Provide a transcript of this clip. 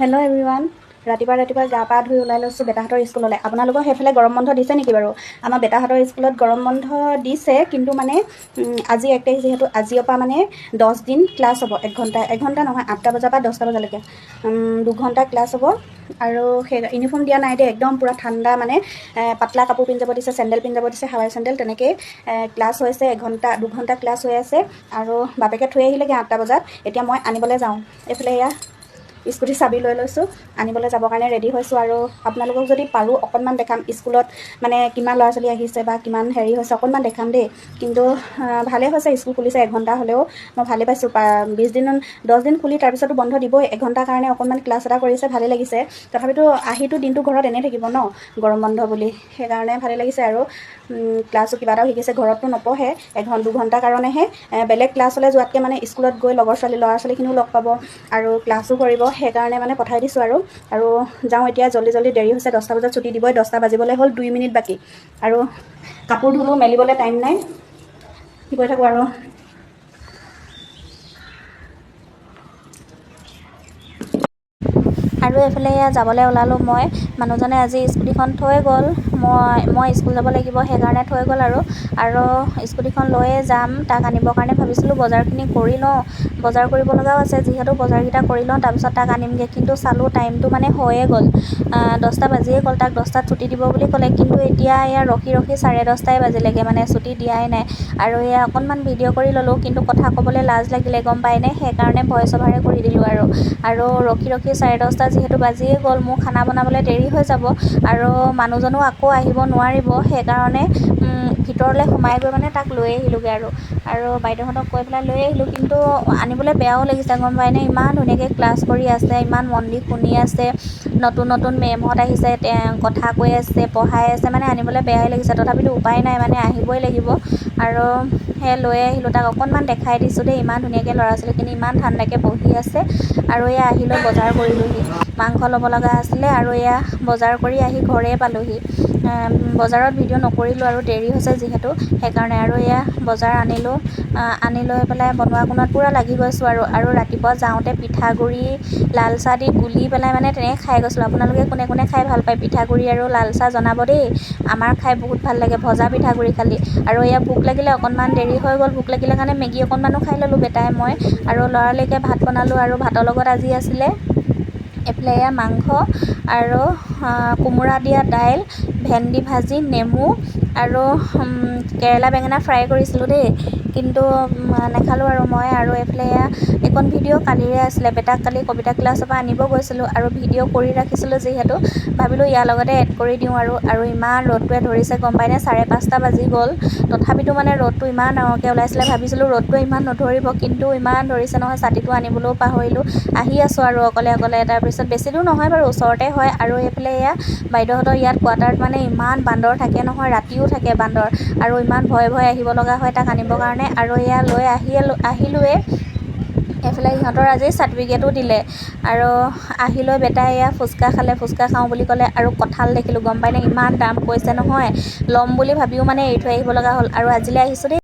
Hello' everyone. ৰাতিপুৱা গা পা ধুই ওলাই লৈছোঁ বেটাহঁতৰ স্কুললৈ। আপোনালোকৰ সেইফালে গৰম বন্ধ দিছে নেকি বাৰু? আমাৰ বেটাহঁতৰ স্কুলত গৰম বন্ধ দিছে, কিন্তু মানে আজি 1 তাৰিখ যিহেতু আজিৰ পৰা মানে 10 দিন ক্লাছ হ'ব। এঘণ্টা নহয়, 8টা বজাৰ পৰা 10টা বজালৈকে 2 ঘণ্টা ক্লাছ হ'ব। আৰু সেই ইউনিফৰ্ম দিয়া নাই দেই, একদম পূৰা ঠাণ্ডা মানে পাতলা কাপোৰ পিন্ধি যাব দিছে, চেণ্ডেল পিন্ধি যাব দিছে, হাৱাই চেণ্ডেল। তেনেকেই ক্লাছ হৈছে, 2 ঘণ্টা ক্লাছ হৈ আছে। আৰু বাপেকে থৈ আহিলেগৈ 8টা বজাত। এতিয়া মই আনিবলৈ যাওঁ। এইফালে এয়া স্কুটি চাবি লৈ লৈছোঁ, আনিবলৈ যাবৰ কাৰণে ৰেডি হৈছোঁ। আৰু আপোনালোকক যদি পাৰোঁ অকণমান দেখাম, স্কুলত মানে কিমান ল'ৰা ছোৱালী আহিছে বা কিমান হেৰি হৈছে অকণমান দেখাম দেই। কিন্তু ভালেই হৈছে, স্কুল খুলিছে এঘণ্টা হ'লেও মই ভালেই পাইছোঁ। 10 দিন খুলি তাৰপিছতো বন্ধ দিবই, এঘণ্টাৰ কাৰণে অকণমান ক্লাছ এটা কৰিছে, ভালেই লাগিছে। তথাপিতো আহিতো দিনটো ঘৰত এনেই থাকিব ন, গৰম বন্ধ বুলি, সেইকাৰণে ভালেই লাগিছে। আৰু ক্লাছো কিবা এটাও শিকিছে, ঘৰততো নপঢ়ে, 2 ঘণ্টাৰ কাৰণেহে। বেলেগ ক্লাছলৈ যোৱাতকৈ মানে স্কুলত গৈ লগৰ ল'ৰা ছোৱালীখিনিও লগ পাব আৰু ক্লাছো কৰিব, সেইকাৰণে মানে পঠাই দিছোঁ। আৰু যাওঁ এতিয়া, জল্দি দেৰি হৈছে, 10টা বজাত ছুটি দিবই, 10টা বাজিবলৈ হ'ল, 2 মিনিট বাকী। আৰু কাপোৰ ধুলোঁ, মেলিবলৈ টাইম নাই, কি কৰি থাকোঁ আৰু। আৰু এইফালে যাবলৈ ওলালোঁ মই। মানুহজনে আজি স্কুটিখন থৈ গ'ল, মই স্কুল যাব লাগিব, সেইকাৰণে থৈ গ'ল। আৰু স্কুটিখন লৈয়ে যাম, তাক আনিবৰ কাৰণে ভাবিছিলোঁ। বজাৰখিনি কৰি লওঁ, বজাৰ কৰিব লগাও আছে, যিহেতু বজাৰকেইটা কৰি লওঁ, তাৰপিছত তাক আনিমগৈ। কিন্তু চালোঁ টাইমটো মানে হৈয়ে গ'ল, 10টা বাজিয়ে গ'ল। তাক 10টাত ছুটি দিব বুলি ক'লে, কিন্তু এতিয়া ৰখি 10:30টাই বাজিলেগৈ, মানে ছুটি দিয়াই নাই। আৰু অকণমান ভিডিঅ' কৰি ল'লোঁ, কিন্তু কথা ক'বলৈ লাজ লাগিলে, গম পায়নে, সেইকাৰণে ভইচ অভাৰে কৰি দিলোঁ। আৰু ৰখি 10:30 যিহেতু বাজিয়ে গ'ল, মোৰ খানা বনাবলৈ দেৰি হৈ যাব। আৰু মানুহজনো আকৌ আহিব নোৱাৰিব, সেইকাৰণে ভিতৰলৈ সোমাই গৈ মানে তাক লৈ আহিলোঁগৈ। আৰু বাইদেউহঁতক কৈ পেলাই লৈ আহিলোঁ। কিন্তু আনিবলৈ বেয়াও লাগিছে, গম পায়নে, ইমান ধুনীয়াকৈ ক্লাছ কৰি আছে, ইমান মন দি শুনি আছে, নতুন মেমহঁত আহিছে, কথা কৈ আছে, পঢ়াই আছে, মানে আনিবলৈ বেয়াই লাগিছে। তথাপিতো উপায় নাই, মানে আহিবই লাগিব। আৰু লৈ আহিলোঁ, তাক অকণমান দেখাই দিছোঁ দেই, ইমান ধুনীয়াকৈ ল'ৰা ছোৱালীখিনি ইমান ঠাণ্ডাকৈ বহি আছে। আৰু আহি লৈ বজাৰ কৰিলোঁহি, মাংস ল'ব লগা আছিলে। আৰু বজাৰ কৰি আহি ঘৰে পালোঁহি। বজাৰত ভিডিঅ' নকৰিলোঁ, আৰু দেৰি হৈছে যিহেতু, সেইকাৰণে। আৰু বজাৰ আনিলোঁ, আনি লৈ পেলাই বনোৱা কোনোৱাত পূৰা লাগি গৈছোঁ। আৰু ৰাতিপুৱা যাওঁতে পিঠাগুড়ি লাল চাহ দি গুলি পেলাই মানে তেনেকৈ খাই গৈছিলোঁ। আপোনালোকে কোনে কোনে খাই ভাল পায় পিঠাগুড়ি আৰু লাল চাহ, জনাব দেই। আমাৰ খাই বহুত ভাল লাগে, ভজা পিঠাগুড়ি খালি। আৰু ভোক লাগিলে, অকণমান দেৰি হৈ গ'ল, ভোক লাগিলে কাৰণে মেগী অকণমানো খাই ল'লোঁ, বেটাই মই। আৰু লৰালৰিকৈ ভাত বনালোঁ। আৰু ভাতৰ লগত আজি আছিলে এইফালে মাংস আৰু কোমোৰা দিয়া দাইল, ভেন্দি ভাজি, নেমু আৰু কেৰেলা বেঙেনা ফ্ৰাই কৰিছিলোঁ দেই। কিন্তু নাখালোঁ আৰু মই। আৰু এইফালে এইখন ভিডিঅ' কালিৰে আছিলে, বেটাক কালি কবিতা ক্লাছৰ পৰা আনিব গৈছিলোঁ, আৰু ভিডিঅ' কৰি ৰাখিছিলোঁ যিহেতু, ভাবিলোঁ ইয়াৰ লগতে এড কৰি দিওঁ। আৰু ইমান ৰ'দটোৱে ধৰিছে, গম পায়নে, 5:30 বাজি গ'ল। তথাপিতো মানে ৰ'দটো ইমান ডাঙৰকৈ ওলাইছিলে, ভাবিছিলোঁ ৰ'দটোৱে ইমান নধৰিব, কিন্তু ইমান ধৰিছে নহয়। ছাতিটো আনিবলৈও পাহৰিলোঁ, আহি আছোঁ আৰু অকলে। তাৰপিছত বেছি দূৰ নহয় বাৰু, ওচৰতে হয়। আৰু এইফালে বাইদেউহঁতৰ ইয়াত কোৱাৰ্টাৰত মানে ইমান বান্দৰ থাকে নহয়, ৰাতিও থাকে বান্দৰ। আৰু ইমান ভয়ে আহিব লগা হয় তাক আনিবৰ কাৰণে। আৰু লৈ আহিলোঁৱে। এইফালে ইহঁতৰ আজি চাৰ্টিফিকেটো দিলে। আৰু আহি লৈ বেটাই ফুচকা খালে, ফুচকা খাওঁ বুলি ক'লে। আৰু কঁঠাল দেখিলোঁ, গম পায়নে, ইমান দাম কৈছে নহয়, ল'ম বুলি ভাবিও মানে এৰি থৈ আহিব লগা হ'ল। আৰু আজিলৈ আহিছোঁ দেই।